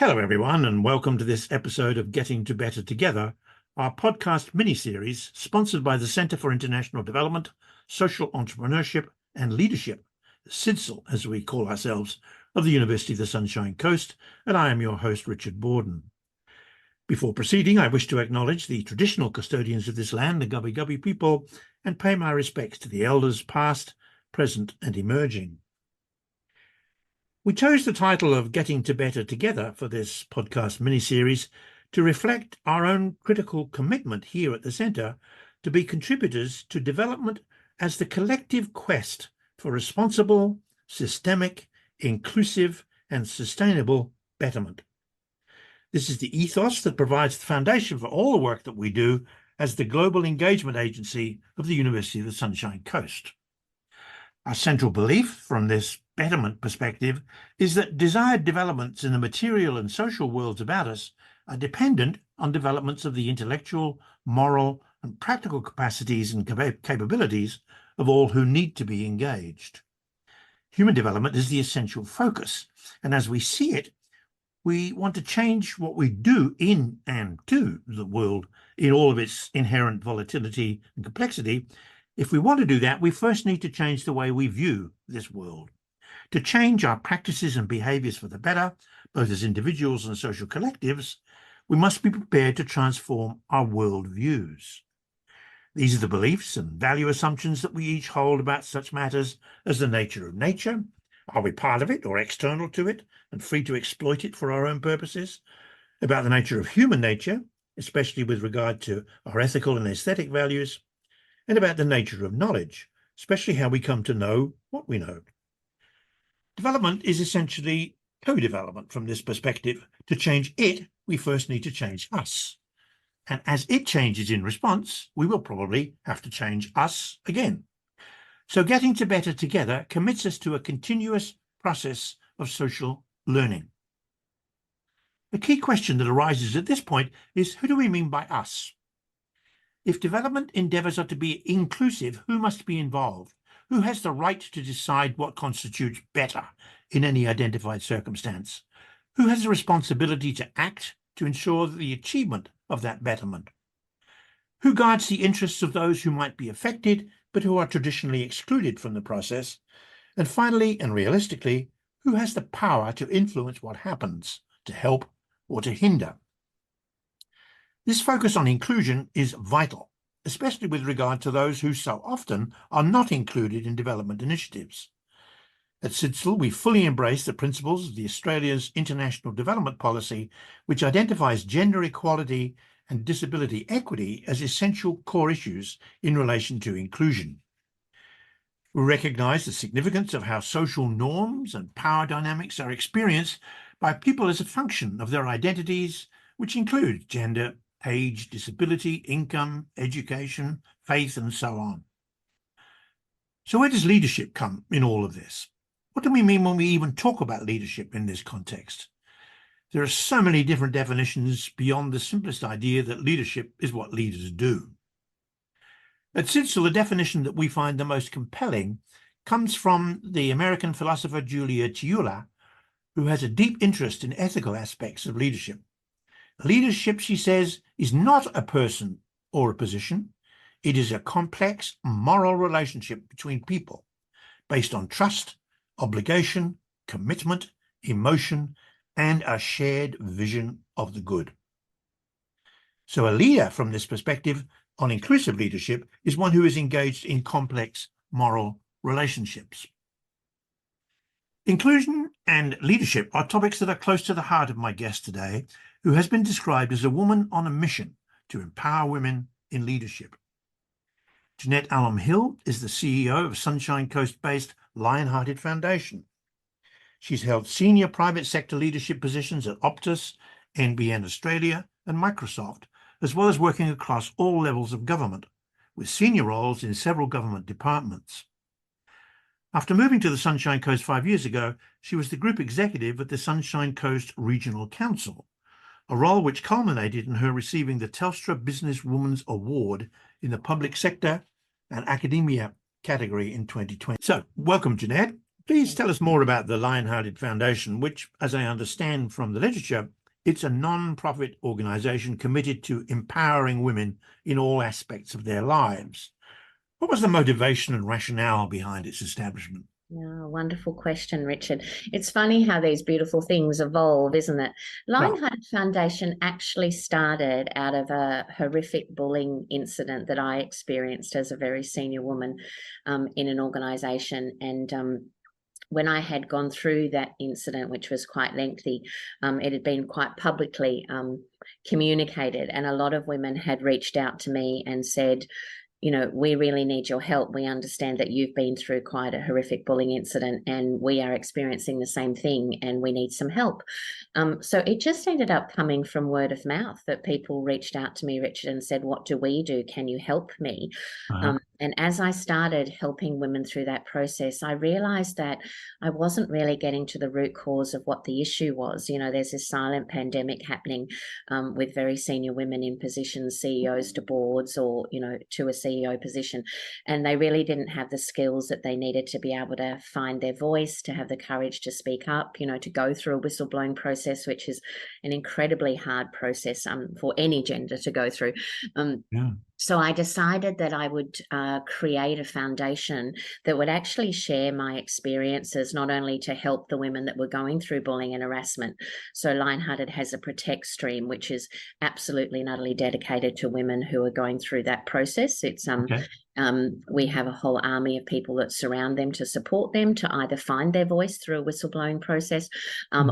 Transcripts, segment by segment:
Hello, everyone, and welcome to this episode of Getting to Better Together, our podcast mini-series sponsored by the Centre for International Development, Social Entrepreneurship and Leadership, CIDSL, as we call ourselves, of the University of the Sunshine Coast, and I am your host, Richard Borden. Before proceeding, I wish to acknowledge the traditional custodians of this land, the Gubbi Gubbi people, and pay my respects to the elders past, present, and emerging. We chose the title of Getting to Better Together for this podcast mini-series to reflect our own critical commitment here at the Centre to be contributors to development as the collective quest for responsible, systemic, inclusive, and sustainable betterment. This is the ethos that provides the foundation for all the work that we do as the global engagement agency of the University of the Sunshine Coast. Our central belief from this betterment perspective is that desired developments in the material and social worlds about us are dependent on developments of the intellectual, moral, and practical capacities and capabilities of all who need to be engaged. Human development is the essential focus, and as we see it, we want to change what we do in and to the world in all of its inherent volatility and complexity. If we want to do that, we first need to change the way we view this world. To change our practices and behaviours for the better, both as individuals and social collectives, we must be prepared to transform our world views. These are the beliefs and value assumptions that we each hold about such matters as the nature of nature. Are we part of it or external to it and free to exploit it for our own purposes? About the nature of human nature, especially with regard to our ethical and aesthetic values, and about the nature of knowledge, especially how we come to know what we know. Development is essentially co-development from this perspective. To change it, we first need to change us. And as it changes in response, we will probably have to change us again. So getting to better together commits us to a continuous process of social learning. The key question that arises at this point is, who do we mean by us? If development endeavours are to be inclusive, who must be involved? Who has the right to decide what constitutes better in any identified circumstance? Who has the responsibility to act to ensure the achievement of that betterment? Who guards the interests of those who might be affected but who are traditionally excluded from the process? And finally, and realistically, who has the power to influence what happens, to help or to hinder? This focus on inclusion is vital, especially with regard to those who so often are not included in development initiatives. At CIDSL, we fully embrace the principles of the Australia's International Development Policy, which identifies gender equality and disability equity as essential core issues in relation to inclusion. We recognise the significance of how social norms and power dynamics are experienced by people as a function of their identities, which include gender, age, disability, income, education, faith, and so on. So where does leadership come in all of this? What do we mean when we even talk about leadership in this context? There are so many different definitions beyond the simplest idea that leadership is what leaders do. At CIDSL, the definition that we find the most compelling comes from the American philosopher Julia Ciulla, who has a deep interest in ethical aspects of leadership. Leadership, she says, is not a person or a position. It is a complex moral relationship between people based on trust, obligation, commitment, emotion, and a shared vision of the good. So a leader from this perspective on inclusive leadership is one who is engaged in complex moral relationships. Inclusion and leadership are topics that are close to the heart of my guest today, who has been described as a woman on a mission to empower women in leadership. Jeanette Allam-Hill is the CEO of Sunshine Coast-based Lionhearted Foundation. She's held senior private sector leadership positions at Optus, NBN Australia, and Microsoft, as well as working across all levels of government, with senior roles in several government departments. After moving to the Sunshine Coast 5 years ago, she was the group executive at the Sunshine Coast Regional Council, a role which culminated in her receiving the Telstra Businesswoman's Award in the public sector and academia category in 2020. So, welcome, Jeanette. Please tell us more about the Lionhearted Foundation, which, as I understand from the literature, It's a non-profit organization committed to empowering women in all aspects of their lives. What was the motivation and rationale behind its establishment? Yeah, wonderful question, Richard. It's funny how these beautiful things evolve, isn't it? Well, Lionheart Foundation actually started out of a horrific bullying incident that I experienced as a very senior woman in an organisation. And when I had gone through that incident, which was quite lengthy, it had been quite publicly communicated, and a lot of women had reached out to me and said, you know, we really need your help. We understand that you've been through quite a horrific bullying incident and we are experiencing the same thing and we need some help. So it just ended up coming from word of mouth that people reached out to me, Richard, and said, what do we do? Can you help me? And as I started helping women through that process, I realized that I wasn't really getting to the root cause of what the issue was. You know, there's this silent pandemic happening with very senior women in positions, CEOs to boards, or, you know, to a CEO position. And they really didn't have the skills that they needed to be able to find their voice, to have the courage to speak up, you know, to go through a whistleblowing process, which is an incredibly hard process for any gender to go through. yeah. So I decided that I would create a foundation that would actually share my experiences, not only to help the women that were going through bullying and harassment. So Lionhearted has a protect stream, which is absolutely and utterly dedicated to women who are going through that process. It's Okay. we have a whole army of people that surround them to support them to either find their voice through a whistleblowing process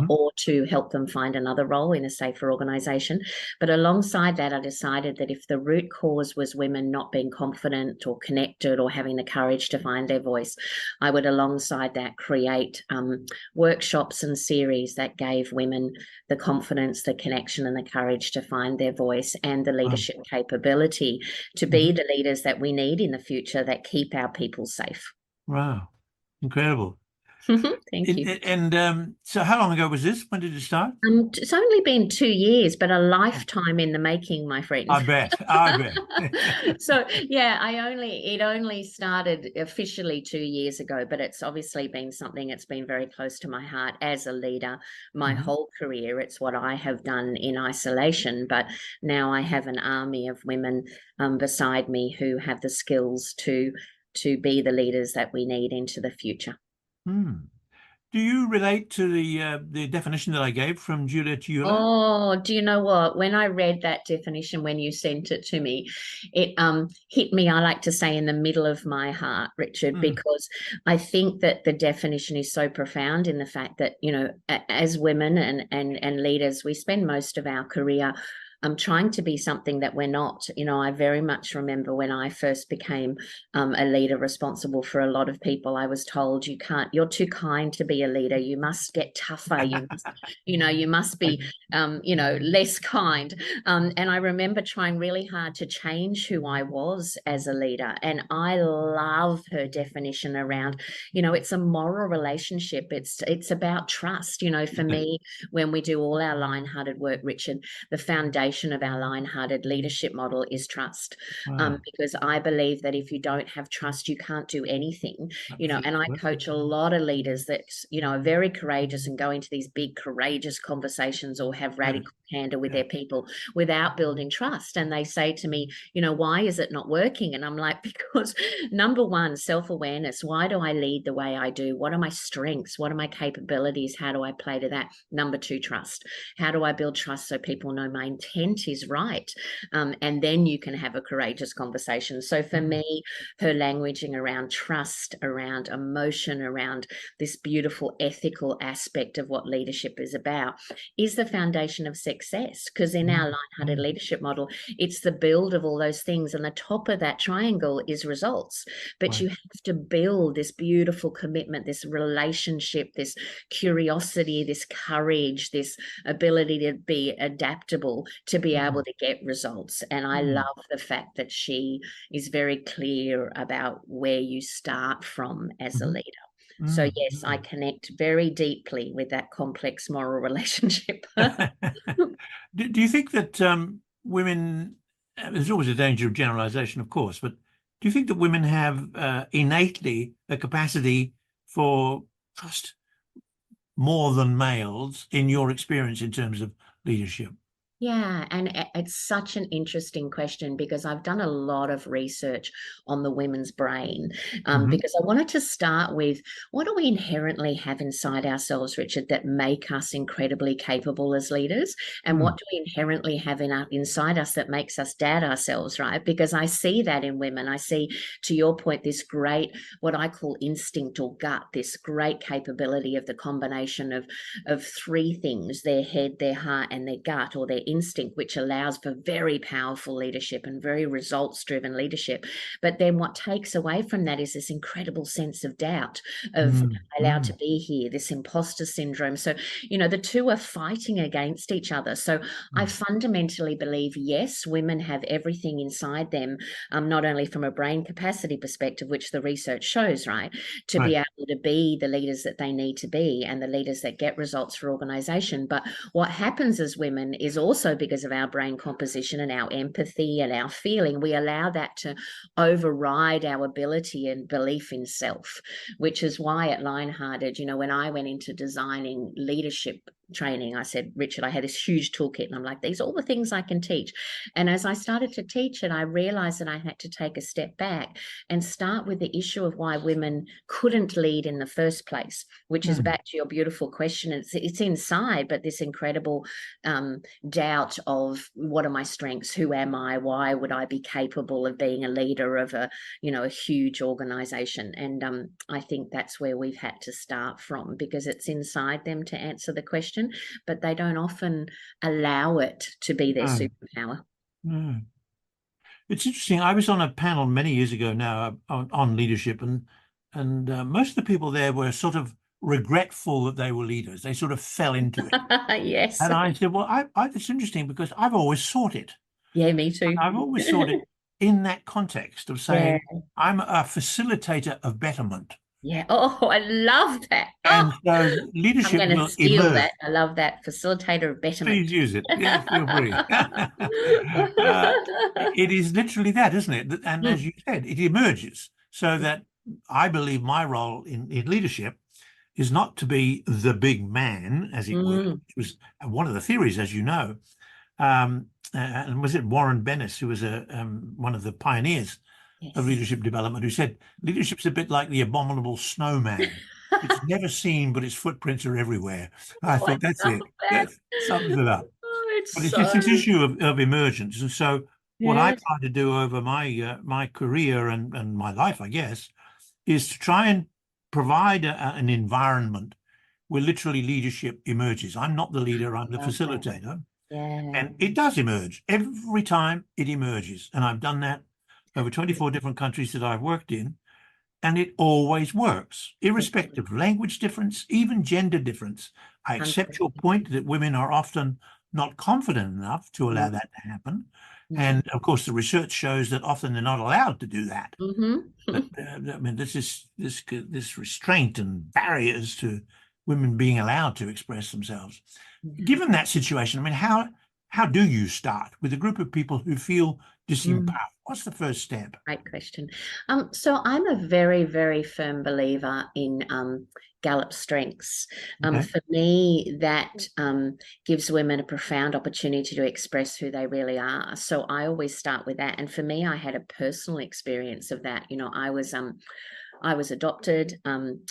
or to help them find another role in a safer organisation. But alongside that, I decided that if the root cause was women not being confident or connected or having the courage to find their voice, I would alongside that create workshops and series that gave women the confidence, the connection and the courage to find their voice and the leadership capability to be the leaders that we need in the future that keep our people safe. Wow. Incredible. Thank you. So how long ago was this? When did it start? It's only been 2 years, but a lifetime in the making, my friend. I bet. I bet. So yeah, it only started officially 2 years ago, but it's obviously been something that's been very close to my heart as a leader my whole career. It's what I have done in isolation, but now I have an army of women beside me who have the skills to be the leaders that we need into the future. Hmm. Do you relate to the definition that I gave from Julia Ciulla? Oh, do you know what? When I read that definition, when you sent it to me, it hit me, I like to say, in the middle of my heart, Richard, because I think that the definition is so profound in the fact that, you know, as women and leaders, we spend most of our career trying to be something that we're not. You know, I very much remember when I first became a leader responsible for a lot of people, I was told, you're too kind to be a leader. You must get tougher. You must be, less kind. And I remember trying really hard to change who I was as a leader. And I love her definition around, you know, it's a moral relationship. It's about trust. You know, for me, when we do all our Lionhearted work, Richard, the foundation of our Lionhearted leadership model is trust. Wow. Because I believe that if you don't have trust, you can't do anything. You know, and I coach a lot of leaders that, you know, are very courageous and go into these big, courageous conversations or have radical candor with their people without building trust. And they say to me, you know, why is it not working? And I'm like, because number one, self-awareness. Why do I lead the way I do? What are my strengths? What are my capabilities? How do I play to that? Number two, trust. How do I build trust so people know my intent is right? And then you can have a courageous conversation. So for me, her languaging around trust, around emotion, around this beautiful ethical aspect of what leadership is about is the foundation of success. Because in our Lionhearted leadership model, it's the build of all those things. And the top of that triangle is results. But you have to build this beautiful commitment, this relationship, this curiosity, this courage, this ability to be adaptable, to be able to get results. And I love the fact that she is very clear about where you start from as a leader. So yes, I connect very deeply with that complex moral relationship. Do you think that women, there's always a danger of generalization, of course, but do you think that women have innately a capacity for trust more than males in your experience in terms of leadership? Yeah, and it's such an interesting question because I've done a lot of research on the women's brain, Hmm. because I wanted to start with what do we inherently have inside ourselves, Richard, that make us incredibly capable as leaders, and Mm. what do we inherently have inside us that makes us doubt ourselves, right? Because I see that in women. I see, to your point, this great, what I call instinct or gut, this great capability of the combination of three things: their head, their heart, and their gut, or their instinct, which allows for very powerful leadership and very results driven leadership. But then what takes away from that is this incredible sense of doubt of, am I allowed to be here, this imposter syndrome. So, the two are fighting against each other. So I fundamentally believe, yes, women have everything inside them, not only from a brain capacity perspective, which the research shows, right, to Right. be able to be the leaders that they need to be and the leaders that get results for organization. But what happens as women is also because of our brain composition and our empathy and our feeling, we allow that to override our ability and belief in self, which is why at Lionhearted, when I went into designing leadership training, I said, Richard, I had this huge toolkit and I'm like, these are all the things I can teach. And as I started to teach it, I realized that I had to take a step back and start with the issue of why women couldn't lead in the first place, which is back to your beautiful question. It's inside, but this incredible doubt of, what are my strengths? Who am I? Why would I be capable of being a leader of a huge organization? And I think that's where we've had to start from, because it's inside them to answer the question, but they don't often allow it to be their No, superpower. no. It's interesting. I was on a panel many years ago now on leadership, and most of the people there were sort of regretful that they were leaders. They sort of fell into it. Yes. And I said, well, it's interesting because I've always sought it. Yeah, me too. I've always sought it in that context of Yeah. saying, I'm a facilitator of betterment. Yeah. Oh, I love that. Oh, And so I'm leadership going to will steal emerge. that. I love that. Facilitator of betterment. Please use it. Yeah, feel free. It is literally that, isn't it? And as Mm, you said, it emerges so that I believe my role in leadership is not to be the big man, as it were, mm, which was one of the theories, as you know. And was it Warren Bennis, who was one of the pioneers of yes. leadership development, who said leadership's a bit like the abominable snowman. It's never seen, but its footprints are everywhere. I Oh, I thought that's love it. that. That sums it up. Oh, it's But it's so, just this issue of emergence. And so what I yeah. try to do over my career and my life, I guess, is to try and provide an environment where literally leadership emerges. I'm not the leader, I'm the Love that. facilitator. Yeah. And it does emerge. Every time it emerges. And I've done that over 24 different countries that I've worked in. And it always works, irrespective of language difference, even gender difference. I accept your 100%. point that women are often not confident enough to allow that to happen. And of course, the research shows that often they're not allowed to do that. Mm-hmm. But I mean, this restraint and barriers to women being allowed to express themselves. Given that situation, I mean, how do you start with a group of people who feel disempowered? What's the first step? Great question. So I'm a very, very firm believer in Gallup strengths. Okay. For me, that gives women a profound opportunity to express who they really are. So I always start with that. And for me, I had a personal experience of that. I was adopted.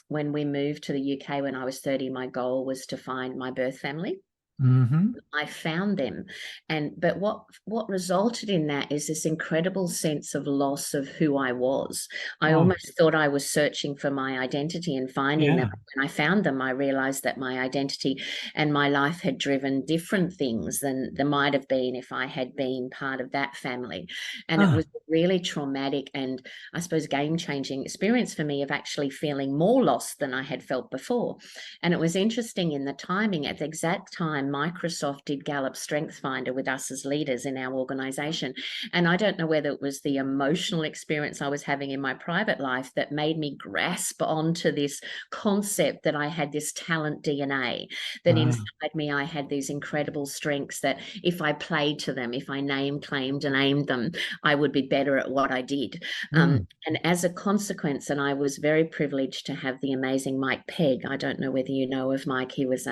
When we moved to the UK when I was 30, my goal was to find my birth family. Hmm. I found them. But what resulted in that is this incredible sense of loss of who I was. I Oh, almost thought I was searching for my identity and finding them. yeah. When I found them, I realized that my identity and my life had driven different things than there might have been if I had been part of that family. And it Ah, was a really traumatic and, I suppose, game-changing experience for me of actually feeling more lost than I had felt before. And it was interesting in the timing. At the exact time, Microsoft did Gallup Strength Finder with us as leaders in our organization. And I don't know whether it was the emotional experience I was having in my private life that made me grasp onto this concept that I had this talent DNA, that ah, inside me I had these incredible strengths that if I played to them, if I name, claimed, and aimed them, I would be better at what I did. mm, And as a consequence, and I was very privileged to have the amazing Mike Pegg. I don't know whether you know of Mike. He was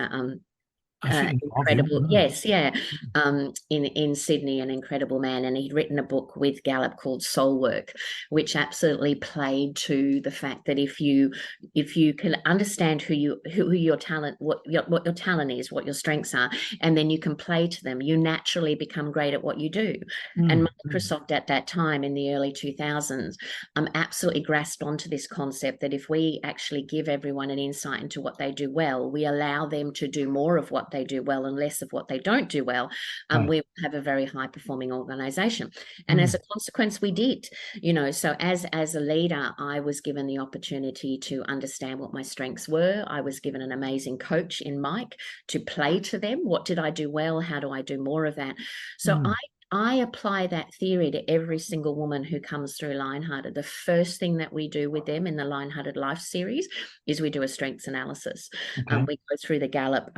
I think of him. incredible. Yes, yeah. In Sydney, an incredible man, and he'd written a book with Gallup called Soul Work, which absolutely played to the fact that if you can understand who your talent, what your talent is, what your strengths are, and then you can play to them, you naturally become great at what you do. And Microsoft at that time in the early 2000s absolutely grasped onto this concept that if we actually give everyone an insight into what they do well, we allow them to do more of what they do well and less of what they don't do well, we have a very high performing organization. And as a consequence, we did, so as a leader, I was given the opportunity to understand what my strengths were. I was given an amazing coach in Mike to play to them. What did I do well? How do I do more of that? So I apply that theory to every single woman who comes through Lionhearted. The first thing that we do with them in the Lionhearted Life series is we do a strengths analysis. Okay. We go through the Gallup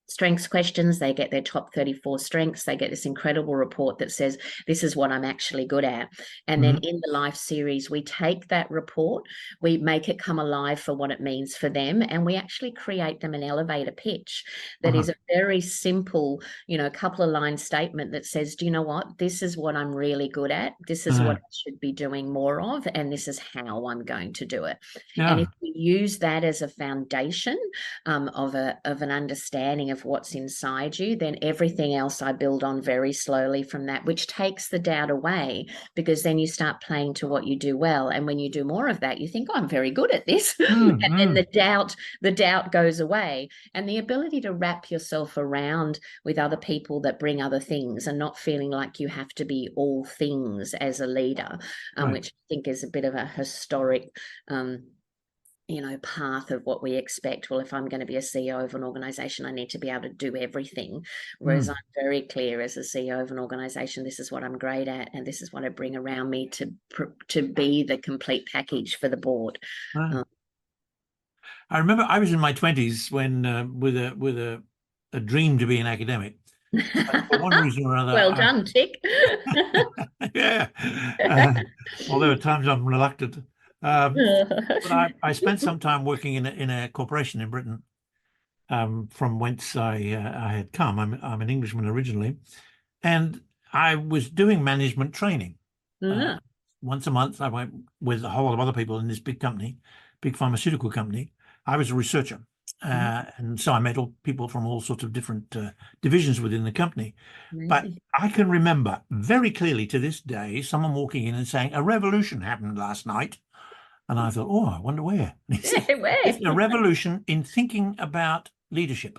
strengths questions. They get their top 34 strengths. They get this incredible report that says, this is what I'm actually good at. And then in the life series, we take that report, we make it come alive for what it means for them. And we actually create them an elevator pitch that is a very simple, couple of line statement that says, do you know what? This is what I'm really good at. This is what I should be doing more of. And this is how I'm going to do it. And if we use that as a foundation of an understanding of what's inside you, then everything else I build on very slowly from that, which takes the doubt away, because then you start playing to what you do well. And when you do more of that, you think, oh, I'm very good at this. And then the doubt goes away. And the ability to wrap yourself around with other people that bring other things and not feeling like you have to be all things as a leader, which I think is a bit of a historic path of what we expect. Well, if I'm going to be a CEO of an organization, I need to be able to do everything. Whereas I'm very clear as a CEO of an organization, this is what I'm great at, and this is what I bring around me to be the complete package for the board. I remember I was in my 20s when with a dream to be an academic. But for one reason or another, well done, Tick. yeah. Although at times I'm reluctant. But I spent some time working in a corporation in Britain, from whence I had come. I'm an Englishman originally, and I was doing management training. Once a month, I went with a whole lot of other people in this big company, big pharmaceutical company. I was a researcher, and so I met people from all sorts of different divisions within the company. But I can remember very clearly to this day someone walking in and saying, "A revolution happened last night." And I thought, oh, I wonder where. And he said, it's a revolution in thinking about leadership.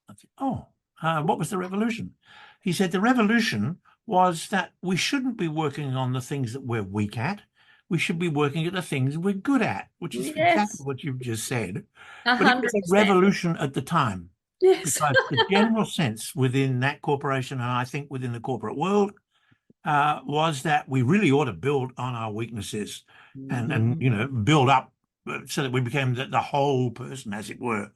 I said, oh, what was the revolution? He said, the revolution was that we shouldn't be working on the things that we're weak at. We should be working at the things we're good at, which is exactly what you've just said. 100%. But it was a revolution at the time. Because the general sense within that corporation, and I think within the corporate world, was that we really ought to build on our weaknesses and build up so that we became the whole person, as it were.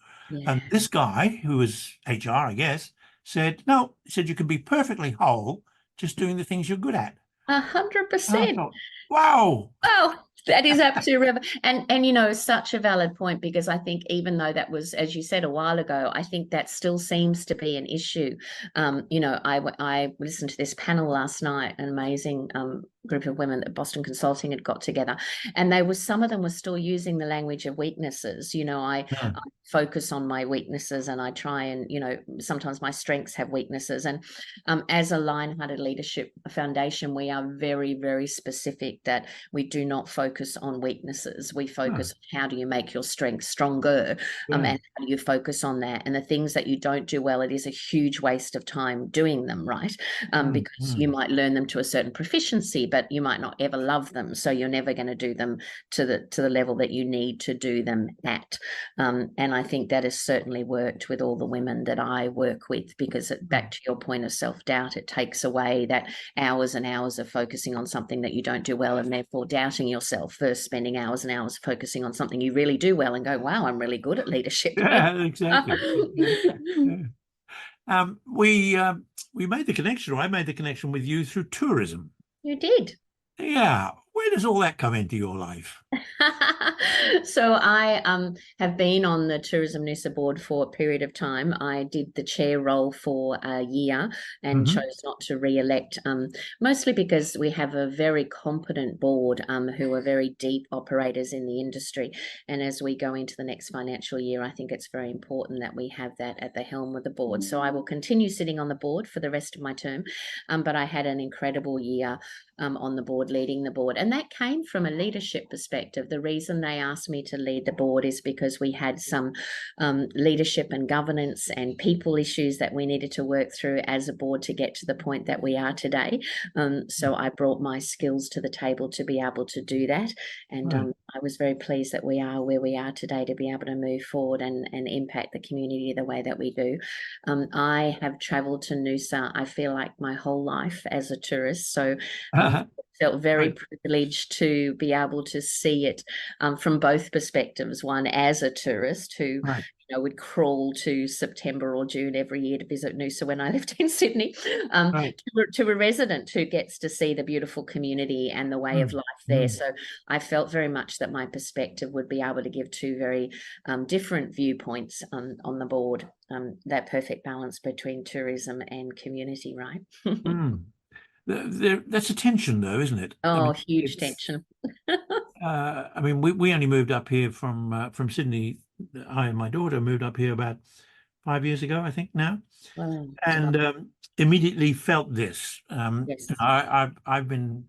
And this guy, who was HR, I guess, said, no, he said you can be perfectly whole just doing the things you're good at. 100%. Wow. Oh, that is absolutely and such a valid point, because I think even though that was, as you said a while ago, I think that still seems to be an issue. I listened to this panel last night, an amazing group of women that Boston Consulting had got together, and some of them were still using the language of weaknesses. I focus on my weaknesses, and I try and sometimes my strengths have weaknesses. And as a Lionhearted Leadership Foundation, we are very, very specific that we do not focus on weaknesses. We focus on how do you make your strengths stronger, and how do you focus on that. And the things that you don't do well, it is a huge waste of time doing them, right? Because you might learn them to a certain proficiency, but you might not ever love them. So you're never going to do them to the level that you need to do them at. And I think that has certainly worked with all the women that I work with, because back to your point of self-doubt, it takes away that hours and hours of focusing on something that you don't do well, and therefore doubting yourself, versus spending hours and hours focusing on something you really do well and go, wow, I'm really good at leadership. Yeah, exactly. We made the connection, or I made the connection with you through tourism. You did. Yeah. where does all that come into your life? So I have been on the Tourism Noosa board for a period of time. I did the chair role for a year and chose not to re-elect, mostly because we have a very competent board who are very deep operators in the industry. And as we go into the next financial year, I think it's very important that we have that at the helm of the board. So I will continue sitting on the board for the rest of my term, but I had an incredible year on the board, leading the board. And that came from a leadership perspective. The reason they asked me to lead the board is because we had some leadership and governance and people issues that we needed to work through as a board to get to the point that we are today. So I brought my skills to the table to be able to do that. And I was very pleased that we are where we are today to be able to move forward and impact the community the way that we do. I have travelled to Noosa, I feel like my whole life as a tourist. So felt very privileged to be able to see it from both perspectives. One, as a tourist who would crawl to September or June every year to visit Noosa when I lived in Sydney, to a resident who gets to see the beautiful community and the way of life there. So I felt very much that my perspective would be able to give two very different viewpoints on the board, that perfect balance between tourism and community, right? That's a tension, though, isn't it? Oh, huge tension. I mean, we only moved up here from Sydney. I and my daughter moved up here about 5 years ago, I think now, and immediately felt this. Yes. I've been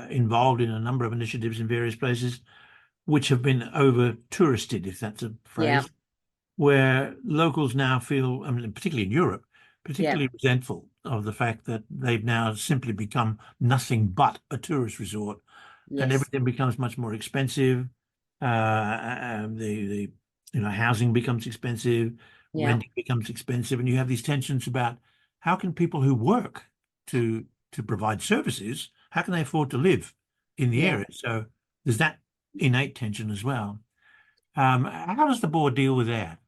involved in a number of initiatives in various places, which have been over touristed, if that's a phrase, where locals now feel, I mean, particularly in Europe, particularly resentful of the fact that they've now simply become nothing but a tourist resort, and everything becomes much more expensive. The housing becomes expensive, renting becomes expensive, and you have these tensions about how can people who work to provide services, how can they afford to live in the area? So there's that innate tension as well. How does the board deal with that?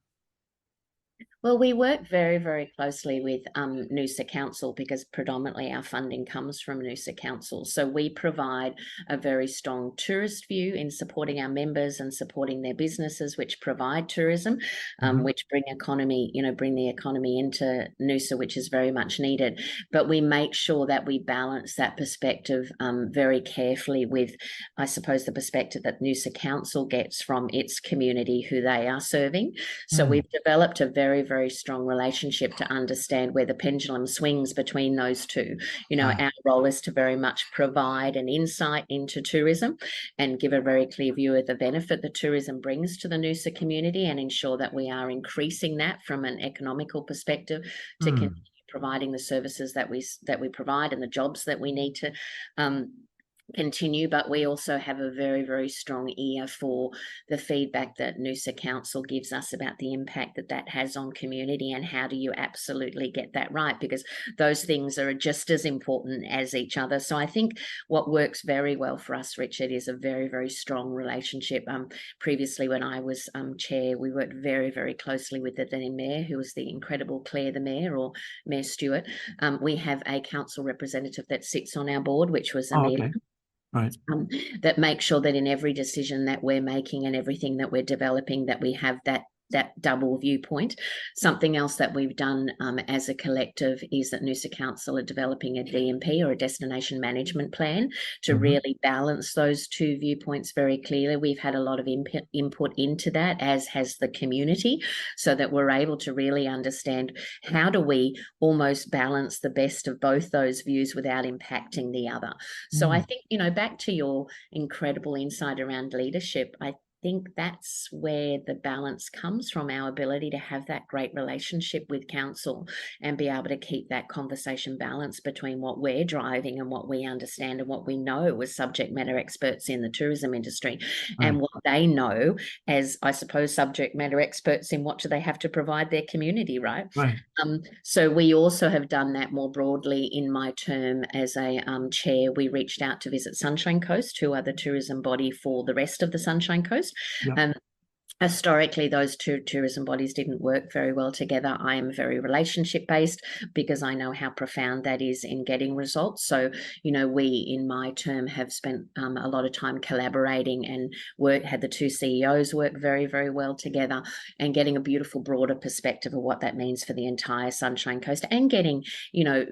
Well, we work very, very closely with Noosa Council because predominantly our funding comes from Noosa Council. So we provide a very strong tourist view in supporting our members and supporting their businesses, which provide tourism, which bring the economy into Noosa, which is very much needed. But we make sure that we balance that perspective very carefully with, I suppose, the perspective that Noosa Council gets from its community who they are serving. So we've developed a very, very strong relationship to understand where the pendulum swings between those two. Our role is to very much provide an insight into tourism and give a very clear view of the benefit that tourism brings to the Noosa community and ensure that we are increasing that from an economical perspective to continue providing the services that we provide and the jobs that we need to continue. But we also have a very, very strong ear for the feedback that Noosa Council gives us about the impact that has on community and how do you absolutely get that right, because those things are just as important as each other. So I think what works very well for us, Richard, is a very, very strong relationship. Previously, when I was chair, we worked very, very closely with the then mayor, who was the incredible Claire the mayor, or Mayor Stewart. We have a council representative that sits on our board, which was Amelia. That makes sure that in every decision that we're making and everything that we're developing, that we have that double viewpoint. Something else that we've done as a collective is that Noosa Council are developing a DMP, or a destination management plan, to really balance those two viewpoints very clearly. We've had a lot of input into that, as has the community, so that we're able to really understand how do we almost balance the best of both those views without impacting the other. So I think, back to your incredible insight around leadership, I think that's where the balance comes from, our ability to have that great relationship with council and be able to keep that conversation balance between what we're driving and what we understand and what we know as subject matter experts in the tourism industry, and what they know as, I suppose, subject matter experts in what do they have to provide their community, right? So we also have done that more broadly. In my term as a chair, we reached out to Visit Sunshine Coast, who are the tourism body for the rest of the Sunshine Coast. Historically, those two tourism bodies didn't work very well together. I am very relationship based because I know how profound that is in getting results. So, we in my term have spent a lot of time collaborating and had the two CEOs work very, very well together and getting a beautiful broader perspective of what that means for the entire Sunshine Coast, and getting,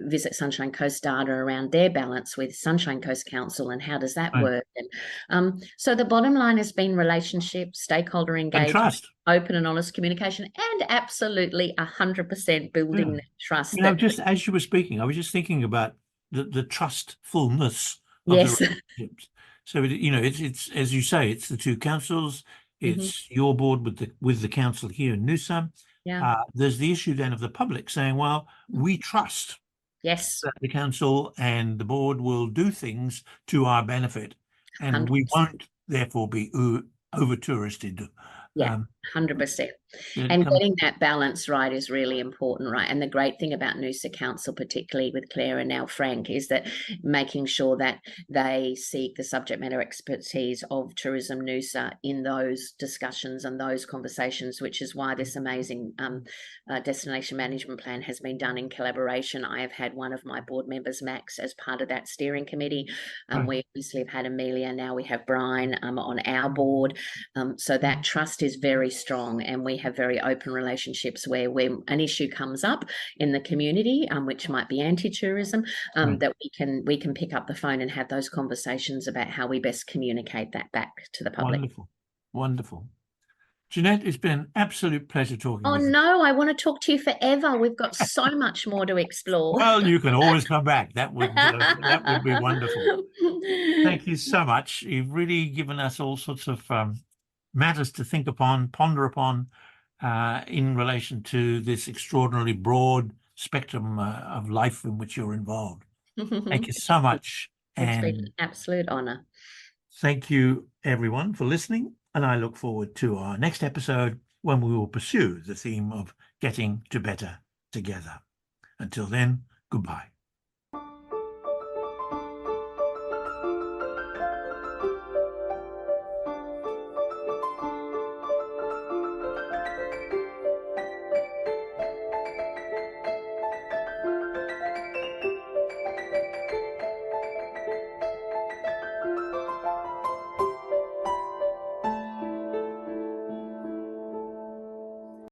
Visit Sunshine Coast data around their balance with Sunshine Coast Council and how does that Right. work. And so the bottom line has been relationship, stakeholder engagement, And trust. open and honest communication, and absolutely 100% building that trust. Just as you were speaking, I was just thinking about the trustfulness of the Yes. relationships. So it's as you say, it's the two councils, it's your board with the council here in Noosa. Yeah. There's the issue then of the public saying, well, we trust Yes. that the council and the board will do things to our benefit, and 100%. we won't therefore be over touristed. Yeah, 100%. And getting that balance right is really important, right? And the great thing about Noosa Council, particularly with Claire and now Frank, is that making sure that they seek the subject matter expertise of Tourism Noosa in those discussions and those conversations, which is why this amazing destination management plan has been done in collaboration. I have had one of my board members, Max, as part of that steering committee. We obviously have had Amelia, now we have Brian on our board. So that trust is very strong, and we have very open relationships where when an issue comes up in the community, which might be anti-tourism, that we can pick up the phone and have those conversations about how we best communicate that back to the public. Wonderful. Jeanette, it's been an absolute pleasure talking with you. Oh no, I want to talk to you forever. We've got so much more to explore. Well, you can always come back. That would be wonderful. Thank you so much. You've really given us all sorts of matters to think upon, ponder upon, in relation to this extraordinarily broad spectrum of life in which you're involved. Thank you so much. It's been an absolute honor. Thank you, everyone, for listening. And I look forward to our next episode when we will pursue the theme of getting to better together. Until then, goodbye.